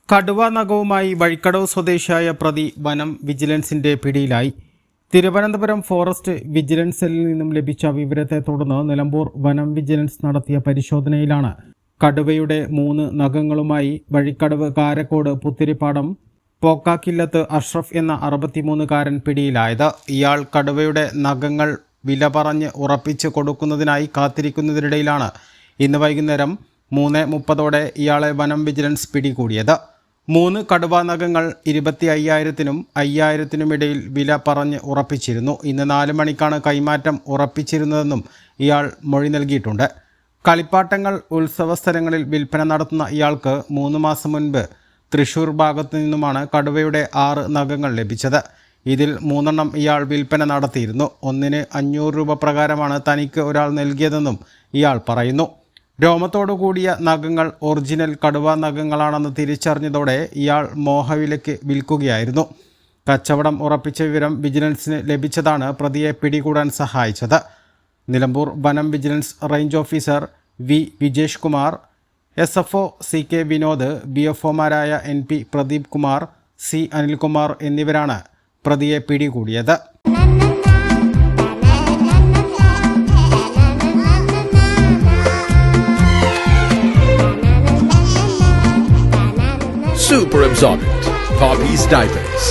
കടുവ നഖവുമായി വഴിക്കടവ് സ്വദേശിയായ പ്രതി വനം വിജിലൻസിന്റെ പിടിയിലായി. തിരുവനന്തപുരം ഫോറസ്റ്റ് വിജിലൻസ് സെല്ലിൽ നിന്നും ലഭിച്ച വിവരത്തെ തുടർന്ന് നിലമ്പൂർ വനം വിജിലൻസ് നടത്തിയ പരിശോധനയിലാണ് കടുവയുടെ 3 നഖങ്ങളുമായി വഴിക്കടവ് കാരക്കോട് പുത്തിരിപ്പാടം പോക്കാക്കില്ലത്ത് അഷ്റഫ് എന്ന 63-കാരൻ പിടിയിലായത്. ഇയാൾ കടുവയുടെ നഖങ്ങൾ വില പറഞ്ഞ് ഉറപ്പിച്ച് കൊടുക്കുന്നതിനായി കാത്തിരിക്കുന്നതിനിടയിലാണ് ഇന്ന് വൈകുന്നേരം 3:30 ഇയാളെ വനം വിജിലൻസ് പിടികൂടിയത്. 3 കടുവാ നഖങ്ങൾ 25,000-നും 5,000-നും ഇടയിൽ വില പറഞ്ഞ് ഉറപ്പിച്ചിരുന്നു. ഇന്ന് 4 മണിക്കാണ് കൈമാറ്റം ഉറപ്പിച്ചിരുന്നതെന്നും ഇയാൾ മൊഴി നൽകിയിട്ടുണ്ട്. കളിപ്പാട്ടങ്ങൾ ഉത്സവ സ്ഥലങ്ങളിൽ വിൽപ്പന നടത്തുന്ന ഇയാൾക്ക് 3 മാസം മുൻപ് തൃശൂർ ഭാഗത്തു നിന്നുമാണ് കടുവയുടെ 6 നഖങ്ങൾ ലഭിച്ചത്. ഇതിൽ 3 ഇയാൾ വിൽപ്പന നടത്തിയിരുന്നു. ഒന്നിന് 500 രൂപ പ്രകാരമാണ് തനിക്ക് ഒരാൾ നൽകിയതെന്നും ഇയാൾ പറയുന്നു. രോമത്തോടു കൂടിയ നഖങ്ങൾ ഒറിജിനൽ കടുവ നഖങ്ങളാണെന്ന് തിരിച്ചറിഞ്ഞതോടെ ഇയാൾ മോഹവിലയ്ക്ക് വിൽക്കുകയായിരുന്നു. കച്ചവടം ഉറപ്പിച്ച വിവരം വിജിലൻസിന് ലഭിച്ചതാണ് പ്രതിയെ പിടികൂടാൻ സഹായിച്ചത്. നിലമ്പൂർ വനം vigilance range officer V Vijesh Kumar, SFO CK Vinod, BFOമാരായ NP പ്രദീപ് കുമാർ, C അനിൽകുമാർ എന്നിവരാണ് പ്രതിയെ പിടികൂടിയത്. Super absorbent Poppies diapers.